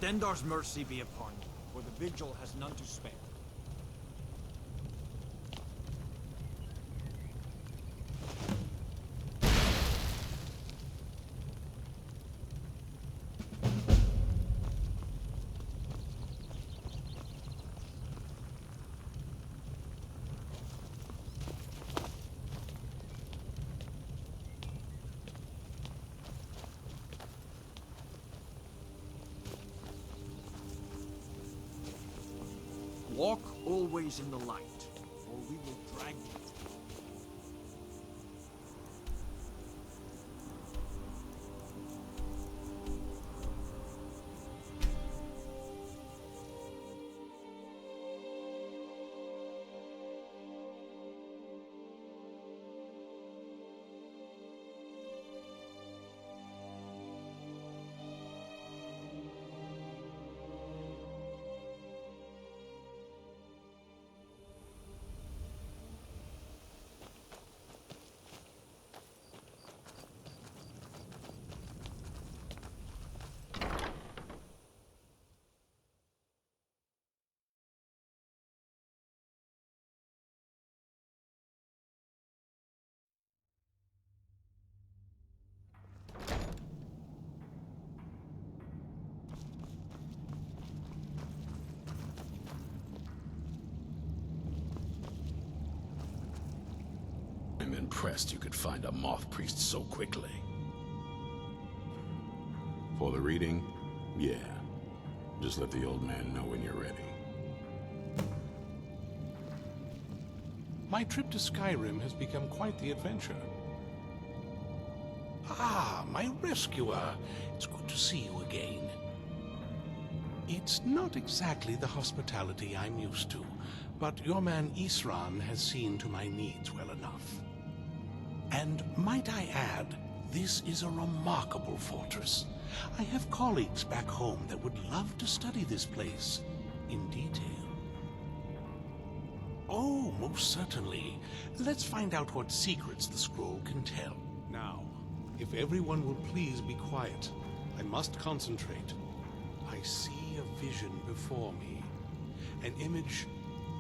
Stendar's mercy be upon you, for the vigil has none to spare. Walk always in the light, or we will drag you. I'm impressed you could find a moth priest so quickly. For the reading? Yeah. Just let the old man know when you're ready. My trip to Skyrim has become quite the adventure. Ah, my rescuer. It's good to see you again. It's not exactly the hospitality I'm used to, but your man Isran has seen to my needs well enough. And might I add, this is a remarkable fortress. I have colleagues back home that would love to study this place in detail. Oh, most certainly. Let's find out what secrets the scroll can tell. Now, if everyone will please be quiet, I must concentrate. I see a vision before me, an image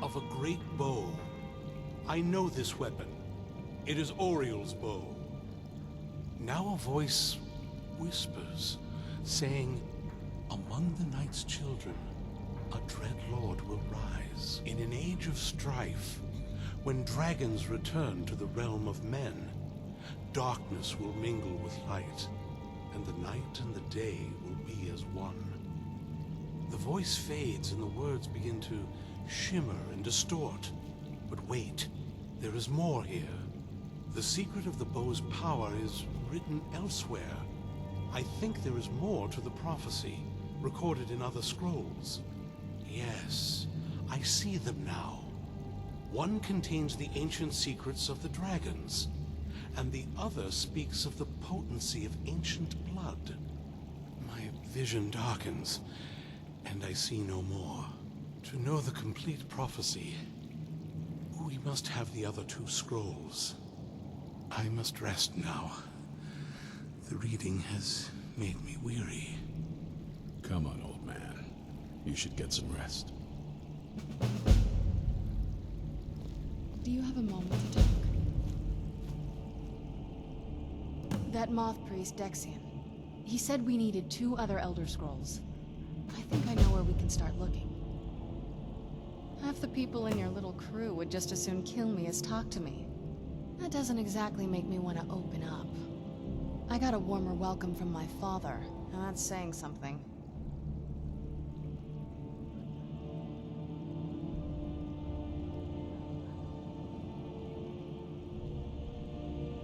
of a great bow. I know this weapon. It is Oriel's bow. Now a voice whispers, saying, among the night's children, a dread lord will rise. In an age of strife, when dragons return to the realm of men, darkness will mingle with light, and the night and the day will be as one. The voice fades and the words begin to shimmer and distort. But wait, there is more here. The secret of the bow's power is written elsewhere. I think there is more to the prophecy, recorded in other scrolls. Yes, I see them now. One contains the ancient secrets of the dragons, and the other speaks of the potency of ancient blood. My vision darkens, and I see no more. To know the complete prophecy, we must have the other two scrolls. I must rest now. The reading has made me weary. Come on, old man. You should get some rest. Do you have a moment to talk? That moth priest, Dexian. He said we needed 2 other Elder Scrolls. I think I know where we can start looking. Half the people in your little crew would just as soon kill me as talk to me. That doesn't exactly make me want to open up. I got a warmer welcome from my father, and that's saying something.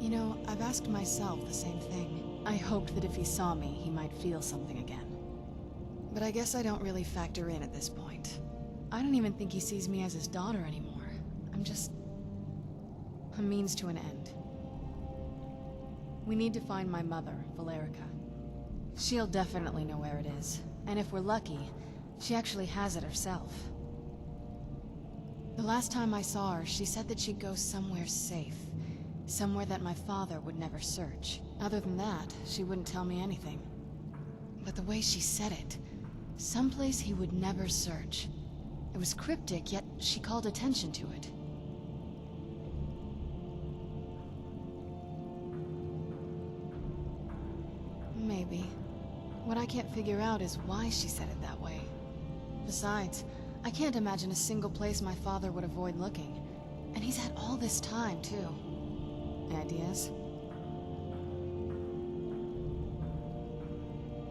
You know, I've asked myself the same thing. I hoped that if he saw me, he might feel something again. But I guess I don't really factor in at this point. I don't even think he sees me as his daughter anymore. I'm just a means to an end. We need to find my mother, Valerica. She'll definitely know where it is. And if we're lucky, she actually has it herself. The last time I saw her, she said that she'd go somewhere safe. Somewhere that my father would never search. Other than that, she wouldn't tell me anything. But the way she said it, Someplace he would never search. It was cryptic, yet she called attention to it. Maybe. What I can't figure out is why she said it that way. Besides, I can't imagine a single place my father would avoid looking. And he's had all this time, too. Ideas?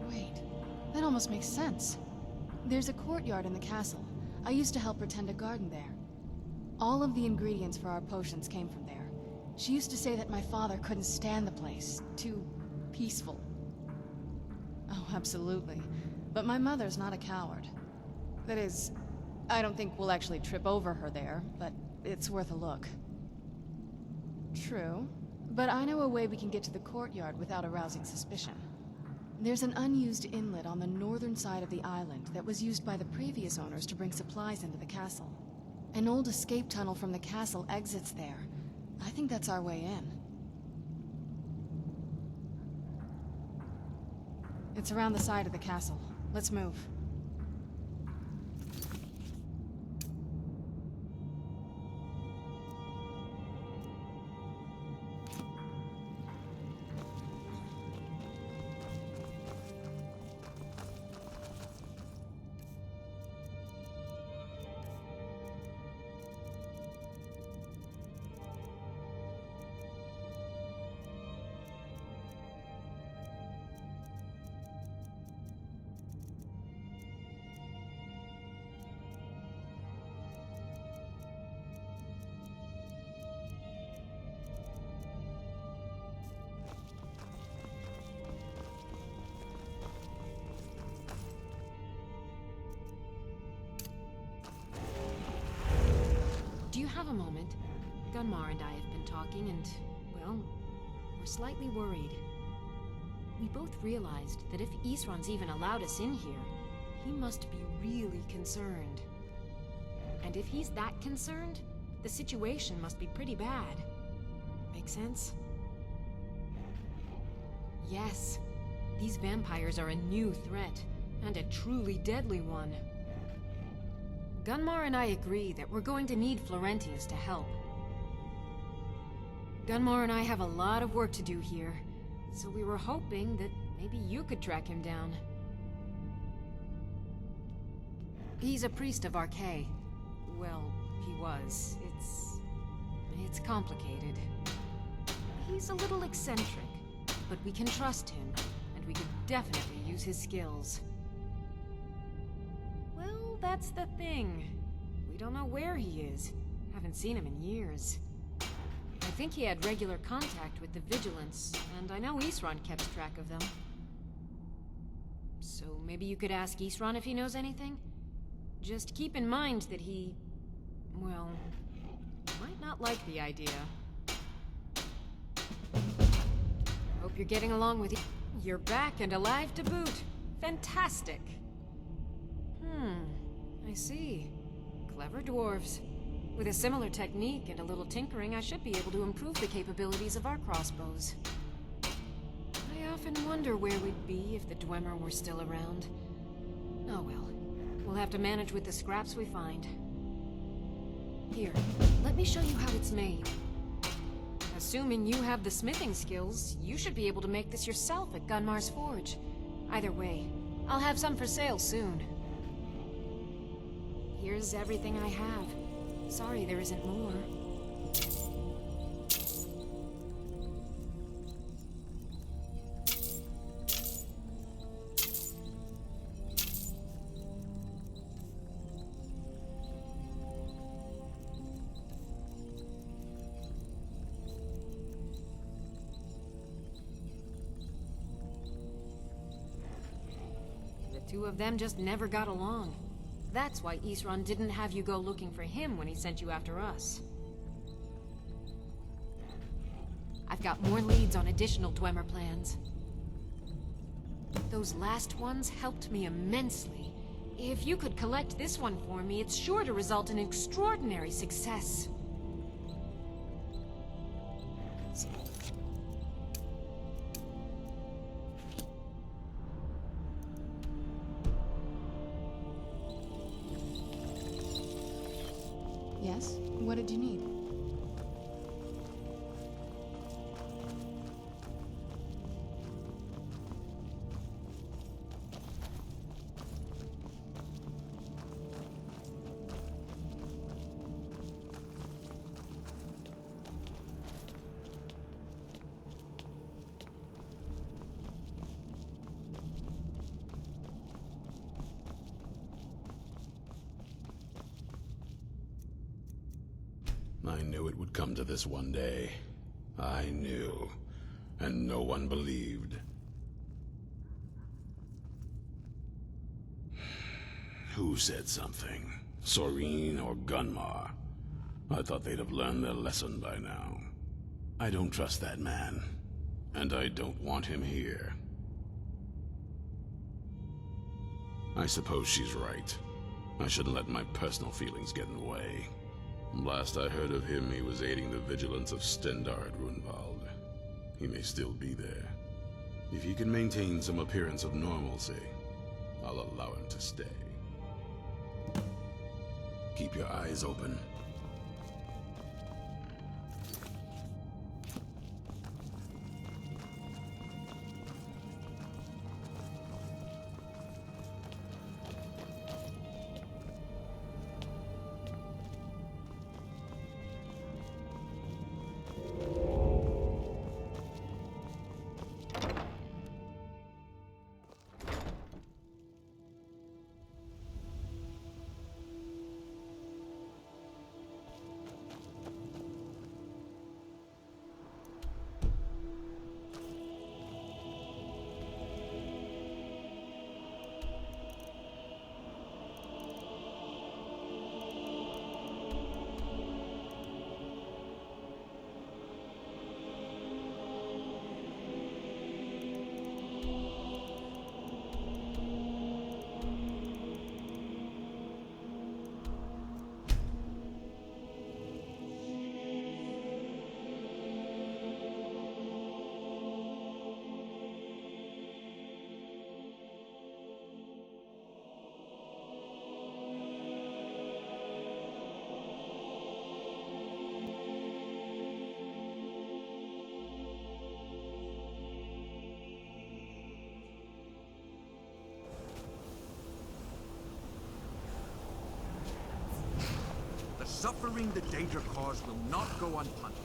Wait, that almost makes sense. There's a courtyard in the castle. I used to help her tend a garden there. All of the ingredients for our potions came from there. She used to say that my father couldn't stand the place. Too peaceful. Oh, absolutely. But my mother's not a coward. That is, I don't think we'll actually trip over her there, but it's worth a look. True. But I know a way we can get to the courtyard without arousing suspicion. There's an unused inlet on the northern side of the island that was used by the previous owners to bring supplies into the castle. An old escape tunnel from the castle exits there. I think that's our way in. It's around the side of the castle. Let's move. Do you have a moment? Gunmar and I have been talking and, well, we're slightly worried. We both realized that if Isran's even allowed us in here, he must be really concerned. And if he's that concerned, the situation must be pretty bad. Make sense? Yes, these vampires are a new threat, and a truly deadly one. Gunmar and I agree that we're going to need Florentius to help. Gunmar and I have a lot of work to do here, so we were hoping that maybe you could track him down. He's a priest of Archay. Well, he was. It's complicated. He's a little eccentric, but we can trust him, and we could definitely use his skills. Well, that's the thing. We don't know where he is. Haven't seen him in years. I think he had regular contact with the Vigilance, and I know Isran kept track of them. So maybe you could ask Isran if he knows anything? Just keep in mind that he... well, might not like the idea. Hope you're getting along with... You're back and alive to boot. Fantastic. I see. Clever dwarves. With a similar technique and a little tinkering, I should be able to improve the capabilities of our crossbows. I often wonder where we'd be if the Dwemer were still around. Oh well. We'll have to manage with the scraps we find. Here, let me show you how it's made. Assuming you have the smithing skills, you should be able to make this yourself at Gunmar's Forge. Either way, I'll have some for sale soon. Here's everything I have. Sorry there isn't more. The two of them just never got along. That's why Isran didn't have you go looking for him when he sent you after us. I've got more leads on additional Dwemer plans. Those last ones helped me immensely. If you could collect this one for me, it's sure to result in extraordinary success. What did you need? I knew it would come to this one day. I knew. And no one believed. Who said something? Soreen or Gunmar? I thought they'd have learned their lesson by now. I don't trust that man. And I don't want him here. I suppose she's right. I shouldn't let my personal feelings get in the way. Last I heard of him, he was aiding the vigilance of Stendarr at Runvald. He may still be there. If he can maintain some appearance of normalcy, I'll allow him to stay. Keep your eyes open. The suffering the Daedra cause will not go unpunished.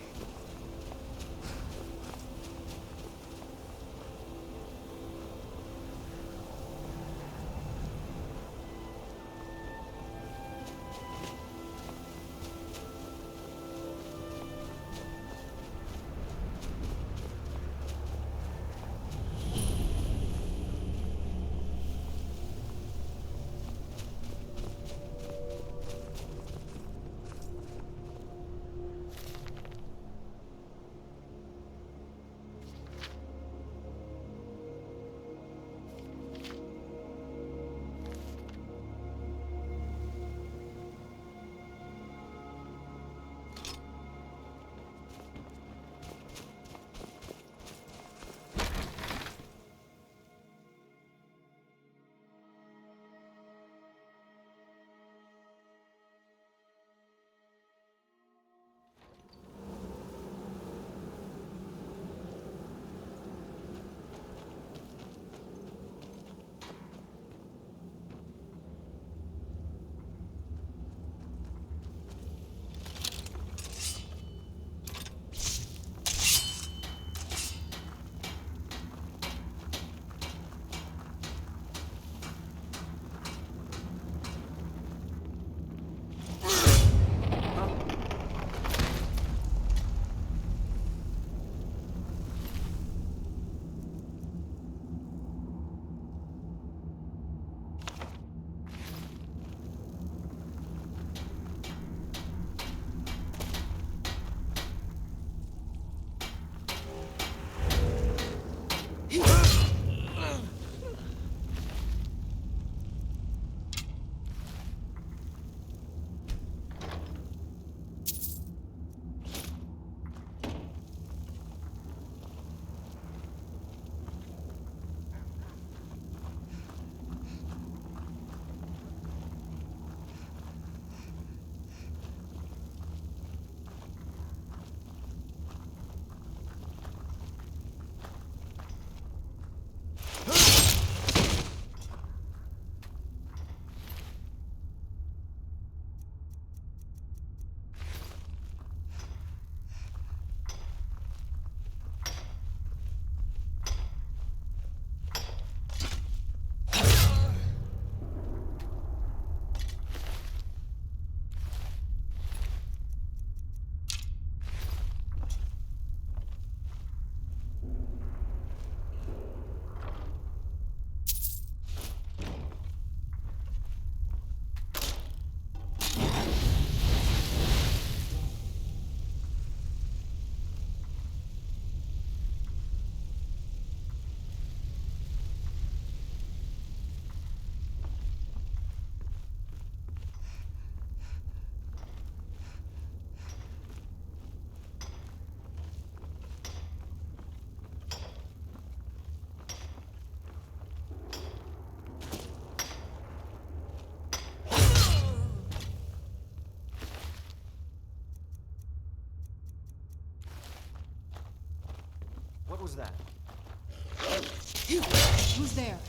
was that? Who's there?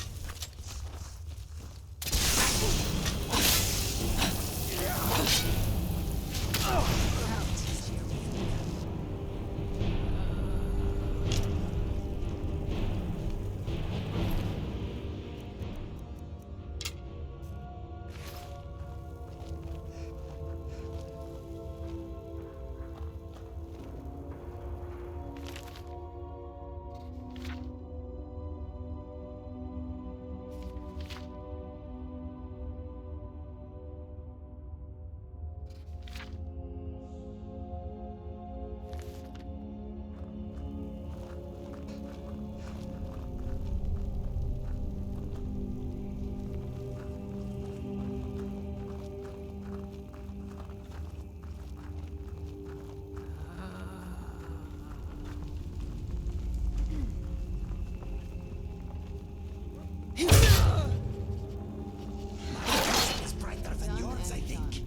It's brighter than yours, I think.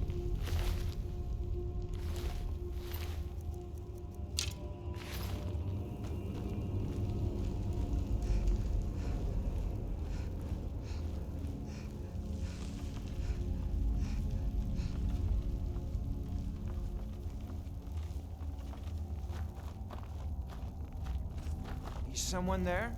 Is someone there?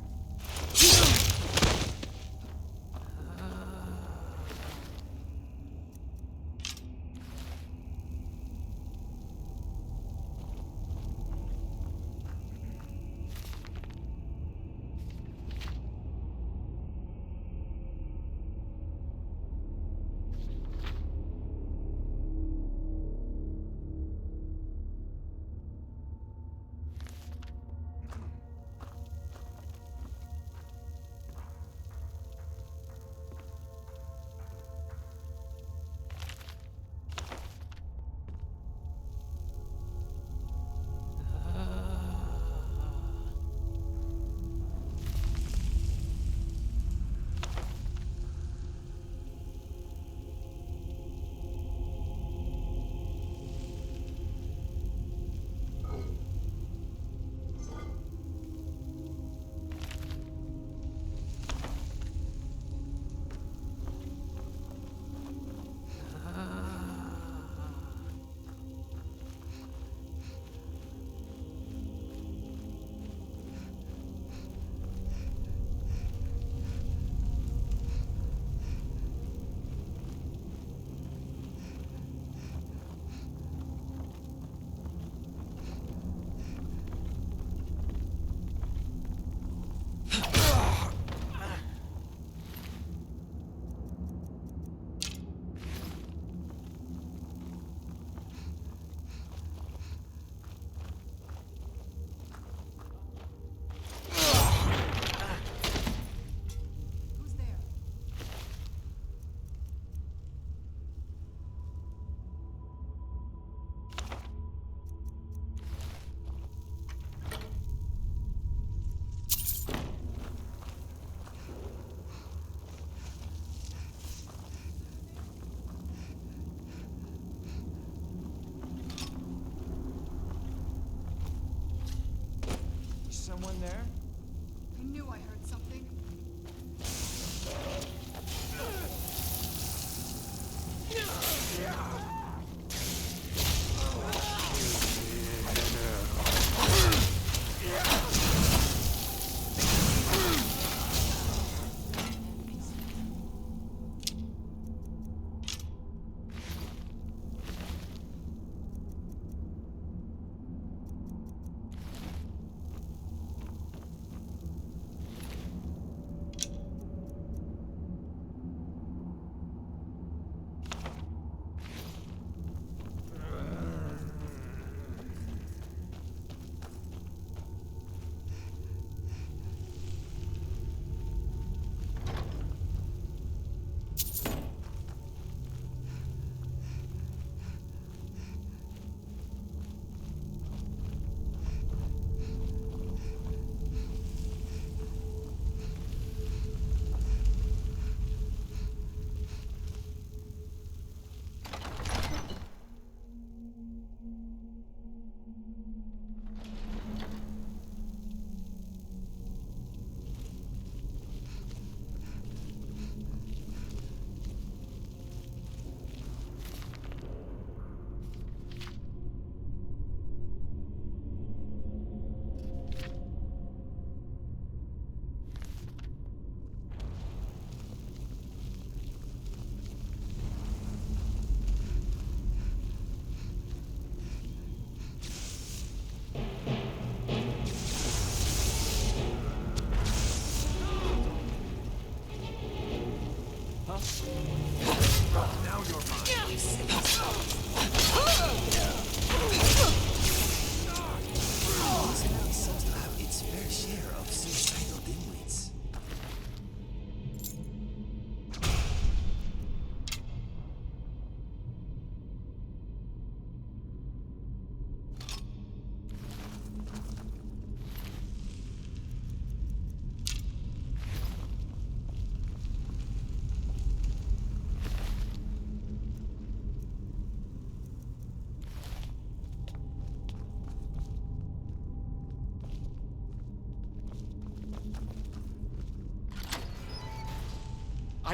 Someone there? I knew I heard something.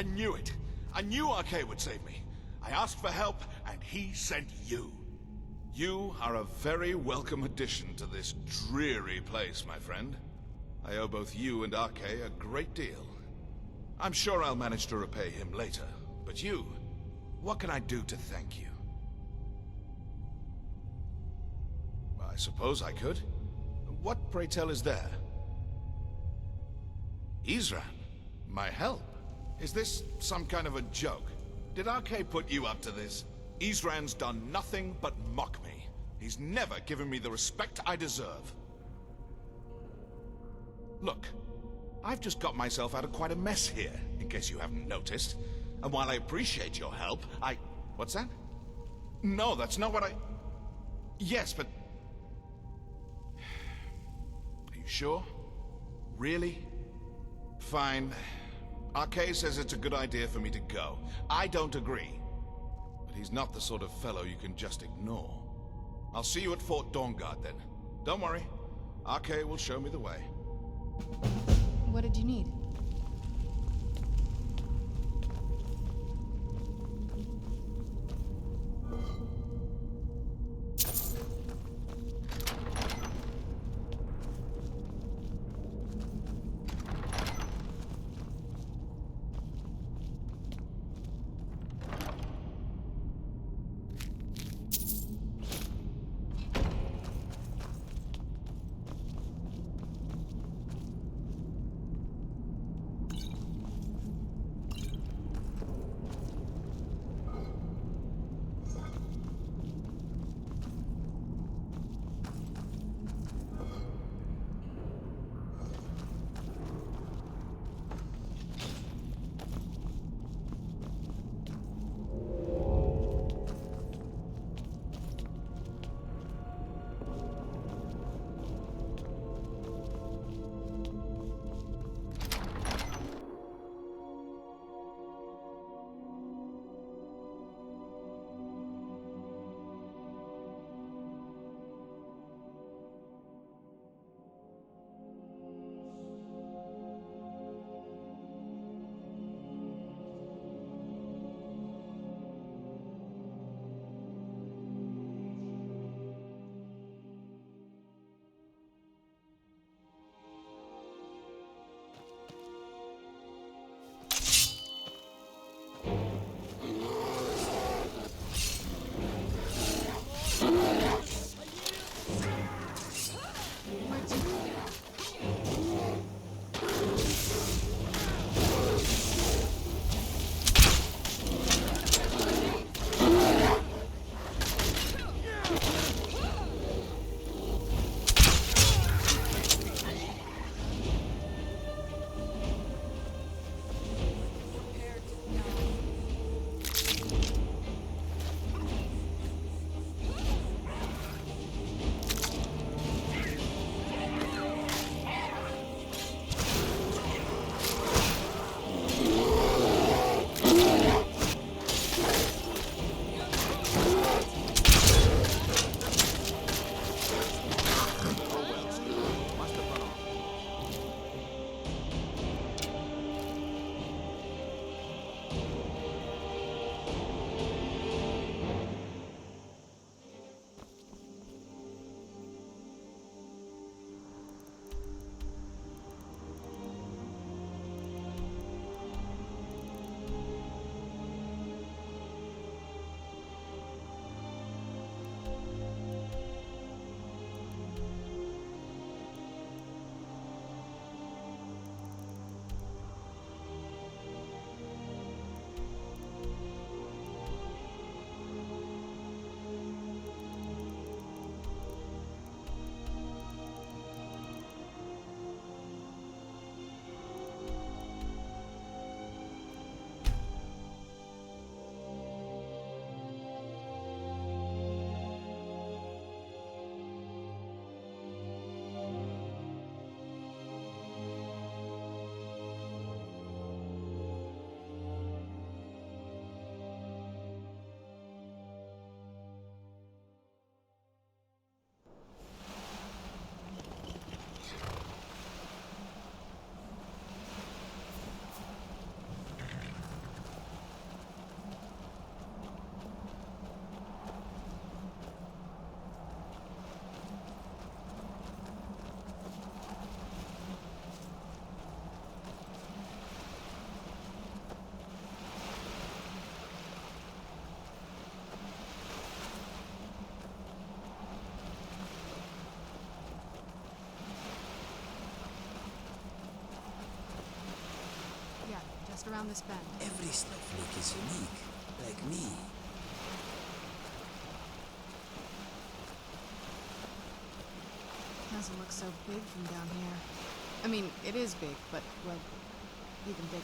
I knew it. I knew RK would save me. I asked for help, and he sent you. You are a very welcome addition to this dreary place, my friend. I owe both you and RK a great deal. I'm sure I'll manage to repay him later. But you, what can I do to thank you? I suppose I could. What, pray tell, is there? Isran, my help? Is this some kind of a joke? Did RK put you up to this? Isran's done nothing but mock me. He's never given me the respect I deserve. Look, I've just got myself out of quite a mess here, in case you haven't noticed. And while I appreciate your help, What's that? No, that's not what I... Yes, but... Are you sure? Really? Fine. RK says it's a good idea for me to go. I don't agree. But he's not the sort of fellow you can just ignore. I'll see you at Fort Dawnguard then. Don't worry. RK will show me the way. What did you need? just around this bend. Every snowflake is unique, like me. Doesn't look so big from down here. I mean, it is big, but, well, even bigger.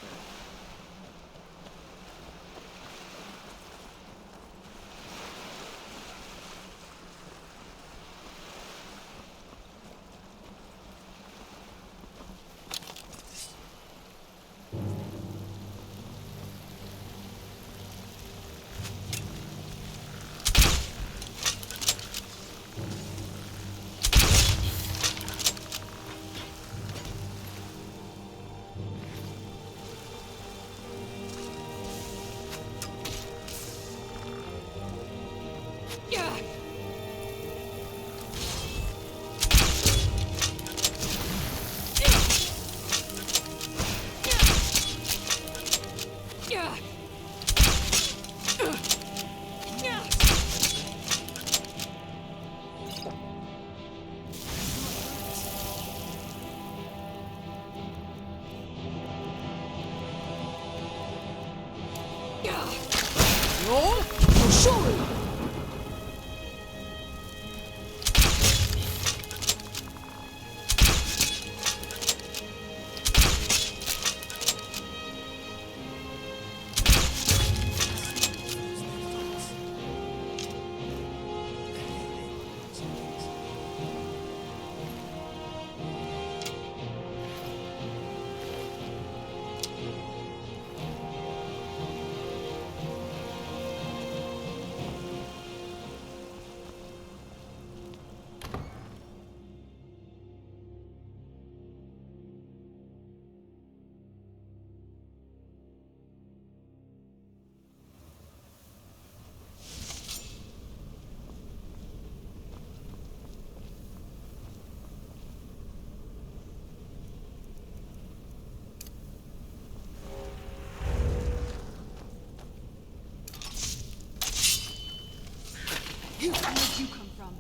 Where did you come from?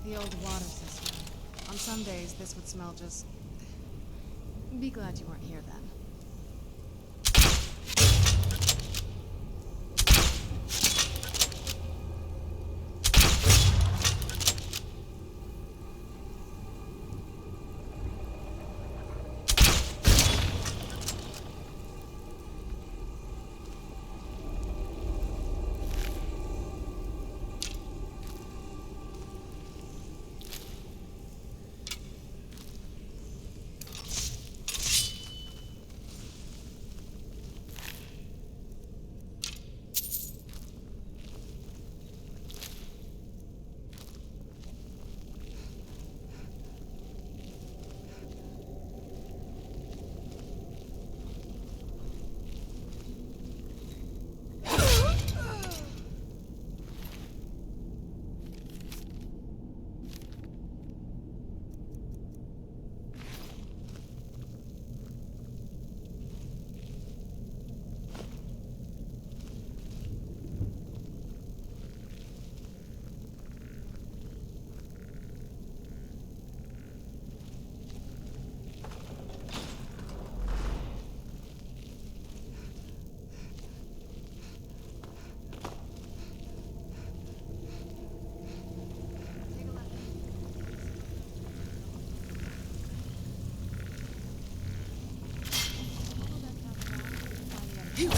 The old water system. On some days, this would smell just... Be glad you weren't here then. You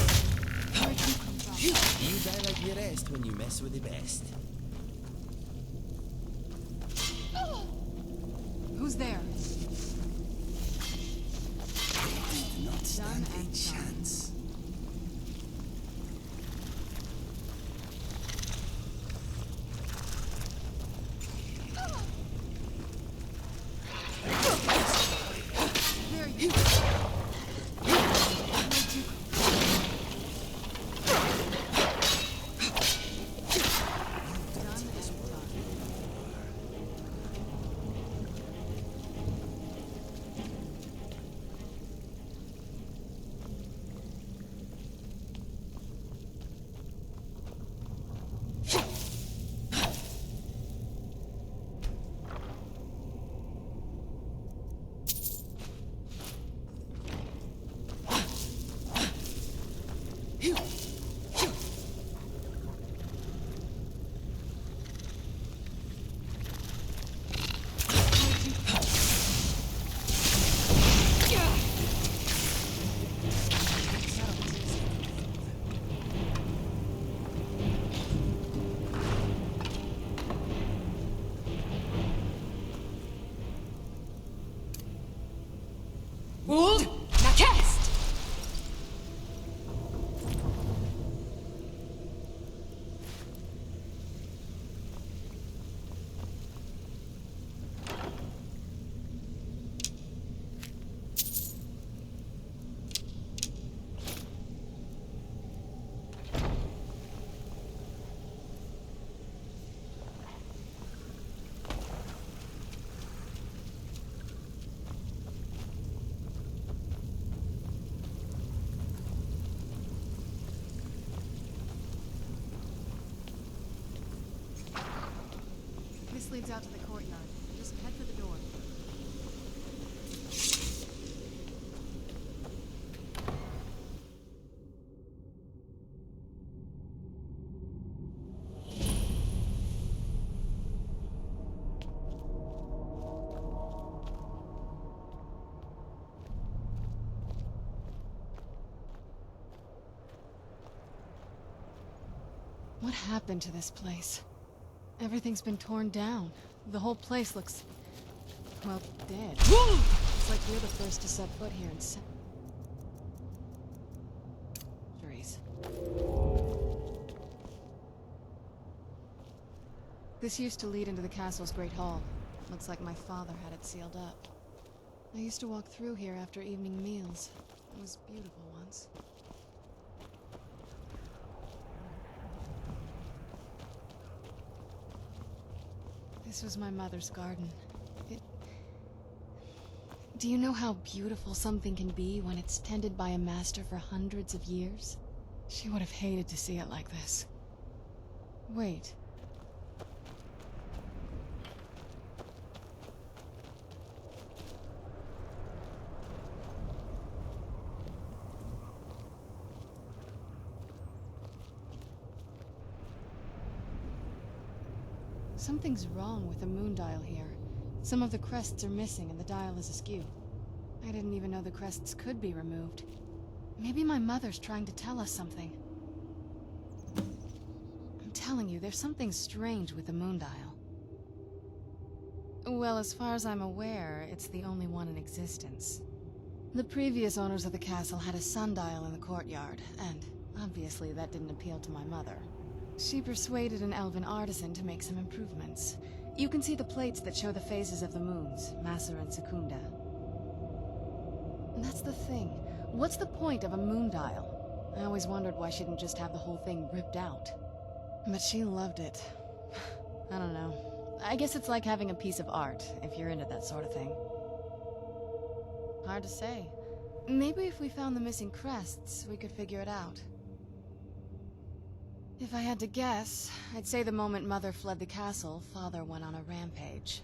die like the rest when you mess with the best. Who's there? I did not stand Done a and chance. There you Uld, Nakest! This leads out to the courtyard. Just head for the door. What happened to this place? Everything's been torn down. The whole place looks, well, dead. It's like we're the first to set foot here in centuries. This used to lead into the castle's great hall. Looks like my father had it sealed up. I used to walk through here after evening meals. It was beautiful once. This was my mother's garden. Do you know how beautiful something can be when it's tended by a master for hundreds of years? She would have hated to see it like this. Wait. Something's wrong with the moon dial here. Some of the crests are missing and the dial is askew. I didn't even know the crests could be removed. Maybe my mother's trying to tell us something. I'm telling you, there's something strange with the moon dial. Well, as far as I'm aware, it's the only one in existence. The previous owners of the castle had a sundial in the courtyard, and obviously that didn't appeal to my mother. She persuaded an elven artisan to make some improvements. You can see the plates that show the phases of the moons, Maser and Secunda. And that's the thing. What's the point of a moon dial? I always wondered why she didn't just have the whole thing ripped out. But she loved it. I don't know. I guess it's like having a piece of art, if you're into that sort of thing. Hard to say. Maybe if we found the missing crests, we could figure it out. If I had to guess, I'd say the moment Mother fled the castle, Father went on a rampage.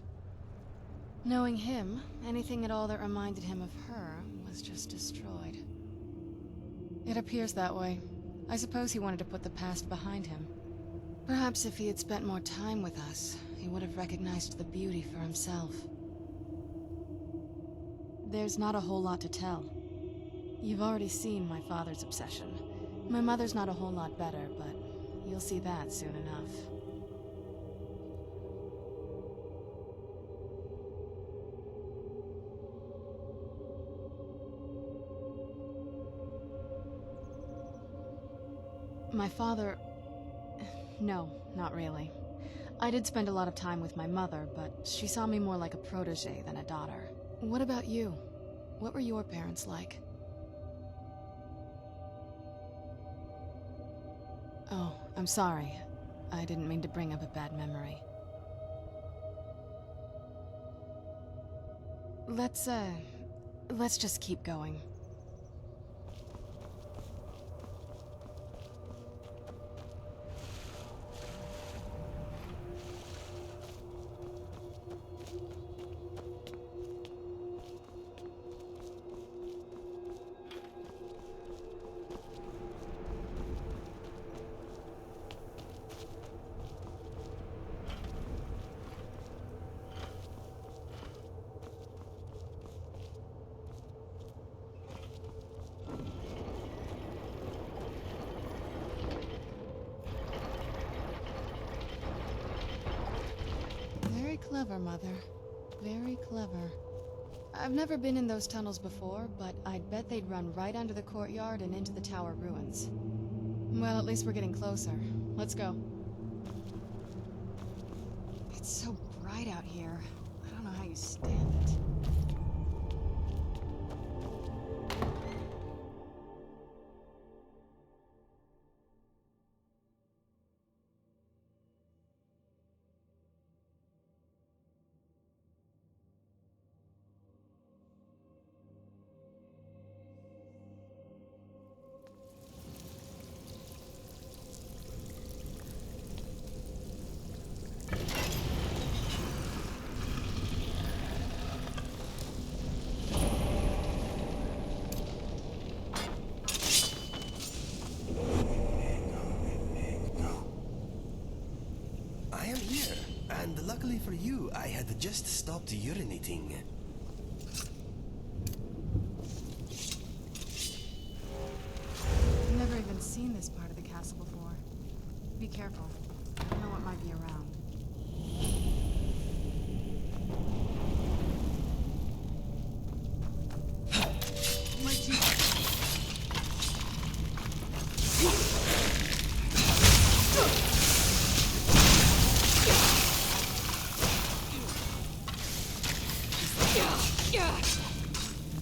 Knowing him, anything at all that reminded him of her was just destroyed. It appears that way. I suppose he wanted to put the past behind him. Perhaps if he had spent more time with us, he would have recognized the beauty for himself. There's not a whole lot to tell. You've already seen my father's obsession. My mother's not a whole lot better, but you'll see that soon enough. My father... No, not really. I did spend a lot of time with my mother, but she saw me more like a protege than a daughter. What about you? What were your parents like? Oh, I'm sorry. I didn't mean to bring up a bad memory. Let's just keep going. Very clever, Mother. Very clever. I've never been in those tunnels before, but I'd bet they'd run right under the courtyard and into the tower ruins. Well, at least we're getting closer. Let's go. It's so bright out here. I don't know how you stand it. I am here, and luckily for you, I had just stopped urinating. I've never even seen this part of the castle before. Be careful. I don't know what might be around. My teeth.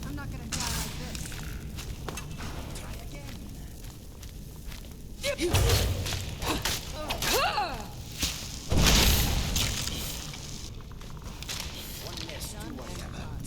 I'm not gonna die like this. Try again. One less to worry about.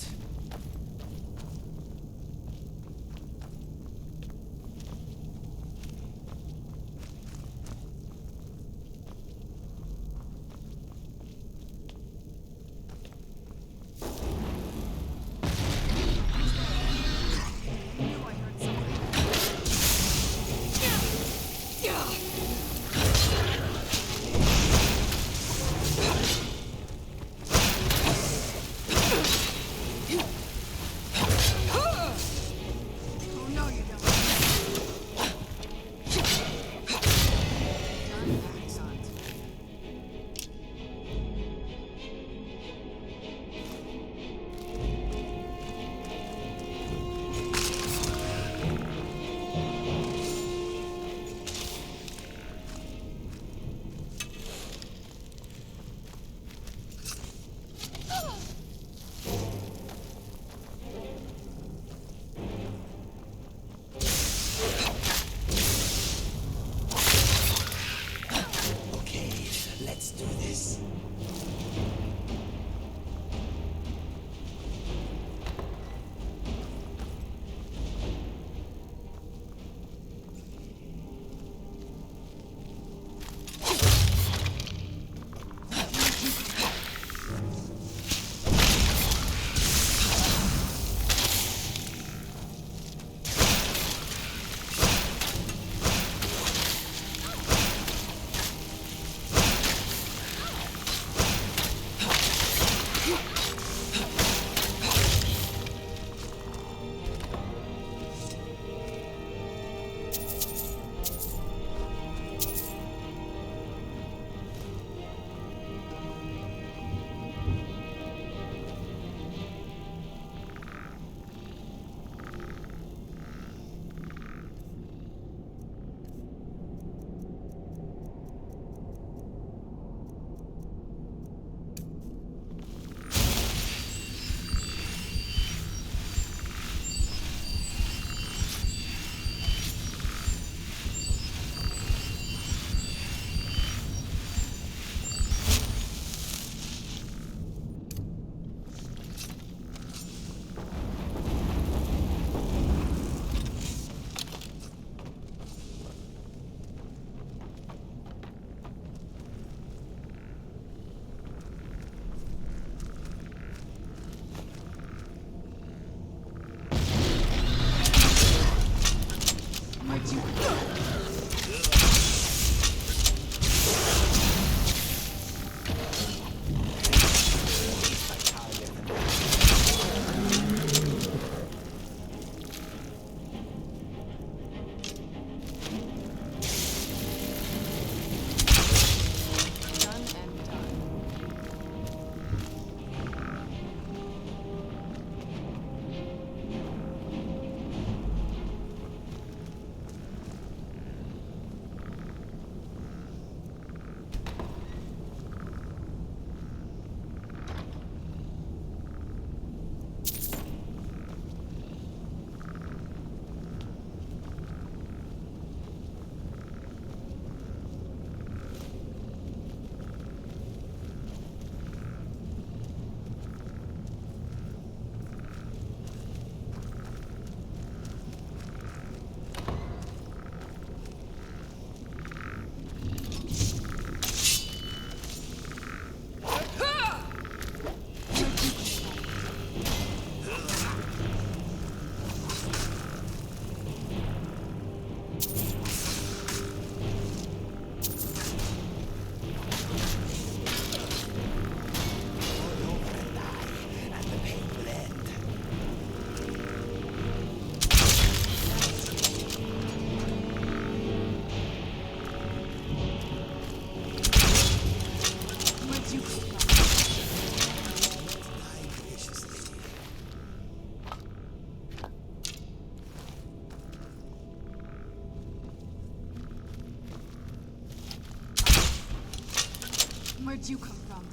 Where'd you come from?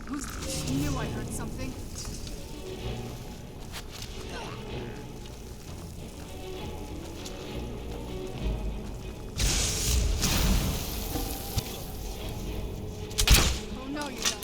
Who's... knew I heard something? Oh no, you don't.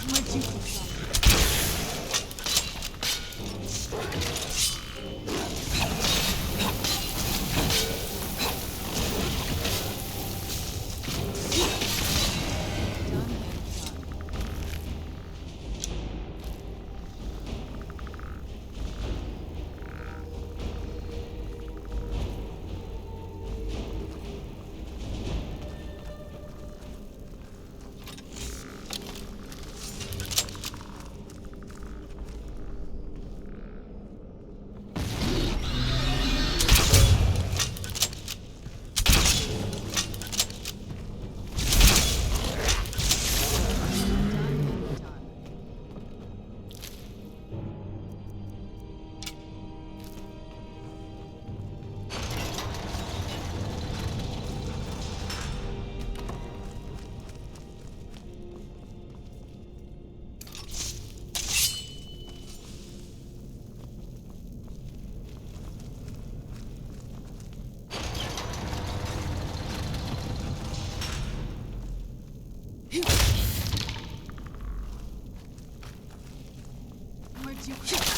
Where'd you come from? Where'd you come from?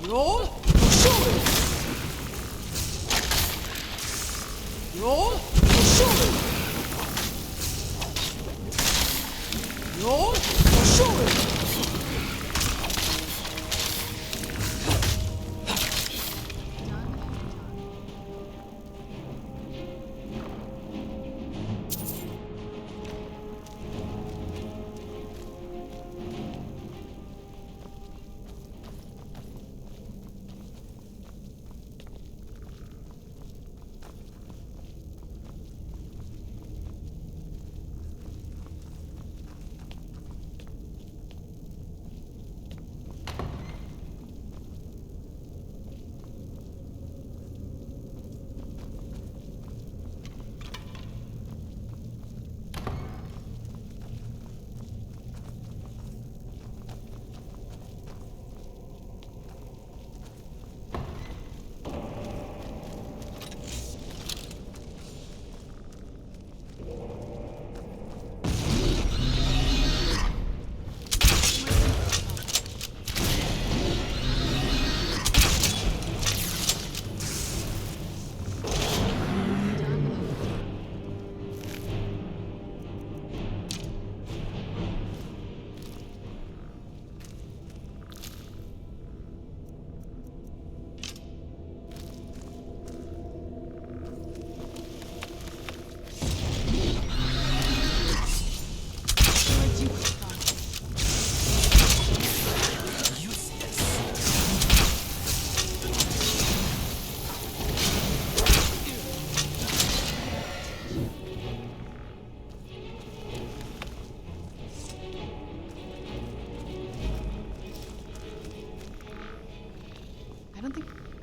Roll, shoot! Roll, shoot! Roll, shoot!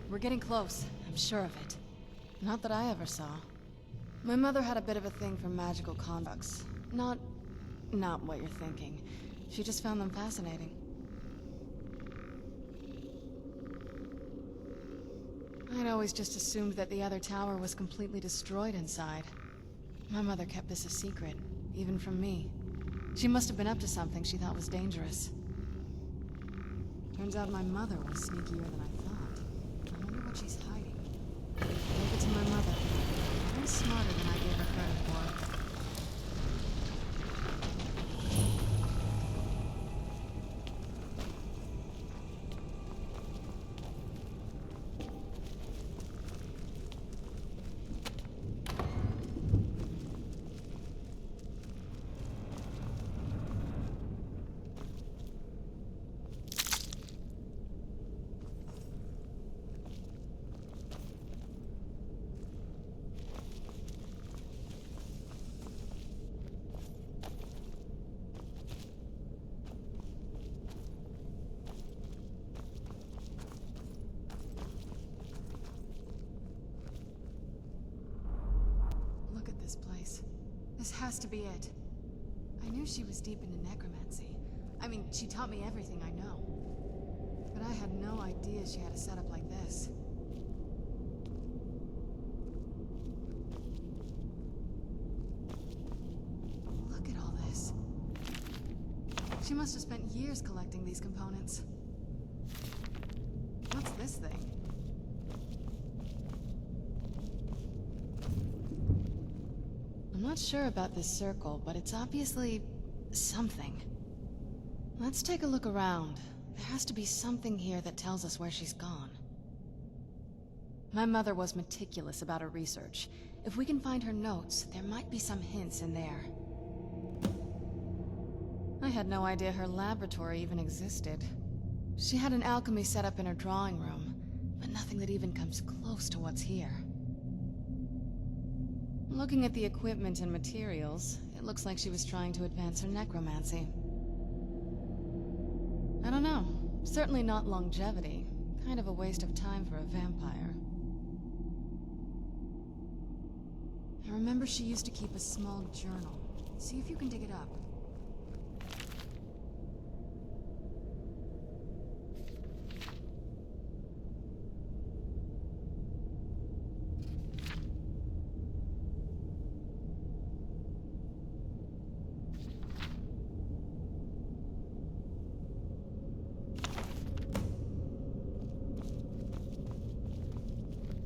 We're getting close. I'm sure of it. Not that I ever saw. My mother had a bit of a thing for magical constructs. Not what you're thinking. She just found them fascinating. I'd always just assumed that the other tower was completely destroyed inside. My mother kept this a secret, even from me. She must have been up to something she thought was dangerous. Turns out my mother was sneakier than I thought. I wonder what she's hiding. Leave it to my mother. She's smarter than I gave her credit for. Look at this place. This has to be it. I knew she was deep into necromancy. I mean, she taught me everything I know. But I had no idea she had a setup like this. Look at all this. She must have spent years collecting these components. What's this thing? I'm not sure about this circle, but it's obviously something. Let's take a look around. There has to be something here that tells us where she's gone. My mother was meticulous about her research. If we can find her notes, there might be some hints in there. I had no idea her laboratory even existed. She had an alchemy set up in her drawing room, but nothing that even comes close to what's here. Looking at the equipment and materials, it looks like she was trying to advance her necromancy. I don't know. Certainly not longevity. Kind of a waste of time for a vampire. I remember she used to keep a small journal. See if you can dig it up.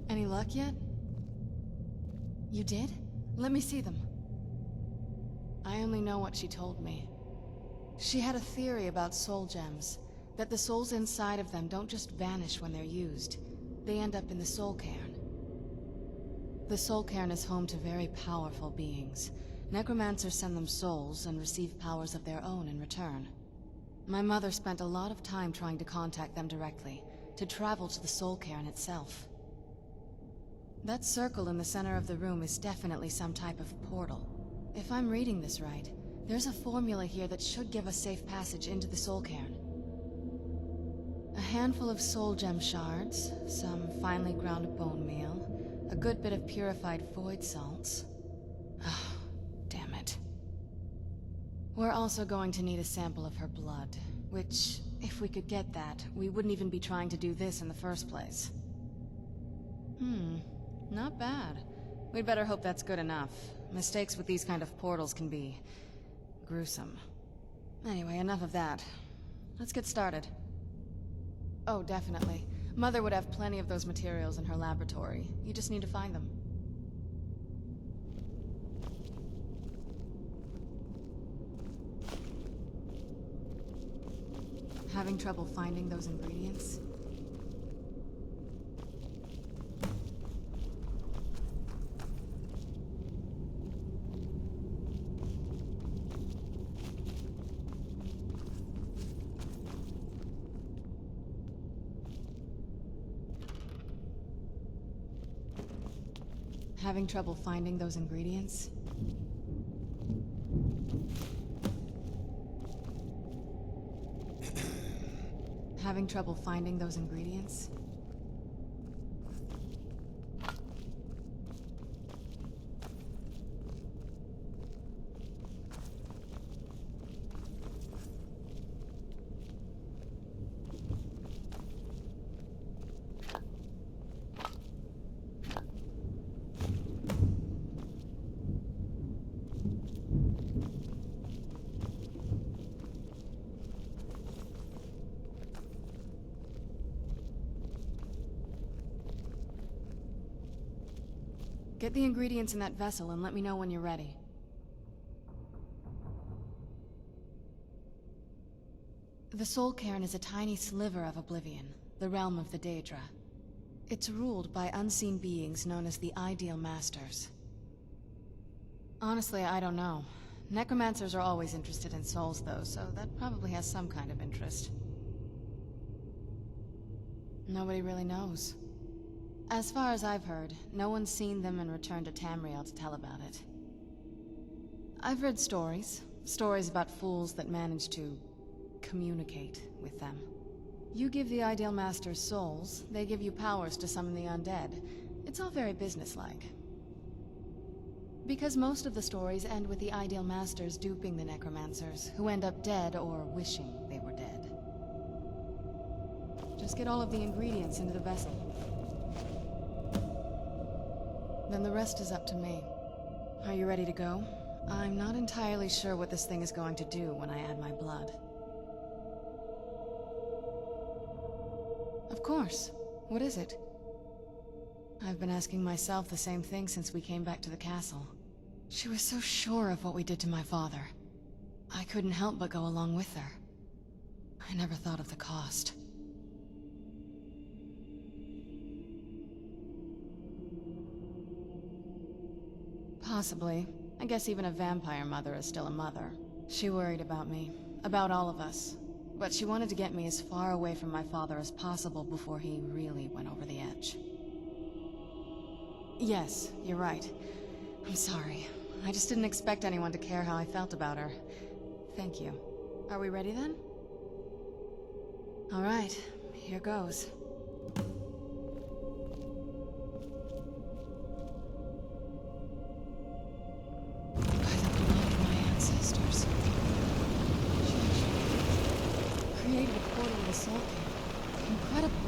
Any luck yet? You did? Let me see them. I only know what she told me. She had a theory about soul gems, that the souls inside of them don't just vanish when they're used. They end up in the soul cairn. The soul cairn is home to very powerful beings. Necromancers send them souls and receive powers of their own in return. My mother spent a lot of time trying to contact them directly, to travel to the soul cairn itself. That circle in the center of the room is definitely some type of portal. If I'm reading this right, there's a formula here that should give us safe passage into the soul cairn. A handful of soul gem shards, some finely ground bone meal, a good bit of purified void salts. Ah, damn it. We're also going to need a sample of her blood, which, if we could get that, we wouldn't even be trying to do this in the first place. Not bad. We'd better hope that's good enough. Mistakes with these kind of portals can be gruesome. Anyway, enough of that. Let's get started. Oh, definitely. Mother would have plenty of those materials in her laboratory. You just need to find them. Having trouble finding those ingredients? Having trouble finding those ingredients? Having trouble finding those ingredients? Get the ingredients in that vessel and let me know when you're ready. The Soul Cairn is a tiny sliver of Oblivion, the realm of the Daedra. It's ruled by unseen beings known as the Ideal Masters. Honestly, I don't know. Necromancers are always interested in souls, though, so that probably has some kind of interest. Nobody really knows. As far as I've heard, no one's seen them and returned to Tamriel to tell about it. I've read stories. Stories about fools that manage to communicate with them. You give the Ideal Masters souls, they give you powers to summon the undead. It's all very businesslike. Because most of the stories end with the Ideal Masters duping the necromancers, who end up dead or wishing they were dead. Just get all of the ingredients into the vessel. Then the rest is up to me. Are you ready to go? I'm not entirely sure what this thing is going to do when I add my blood. Of course. What is it? I've been asking myself the same thing since we came back to the castle. She was so sure of what we did to my father. I couldn't help but go along with her. I never thought of the cost. Possibly. I guess even a vampire mother is still a mother. She worried about me, about all of us. But she wanted to get me as far away from my father as possible before he really went over the edge. Yes, you're right. I'm sorry. I just didn't expect anyone to care how I felt about her. Thank you. Are we ready then? All right, here goes. Created a portal to the Soul Cairn. Incredible.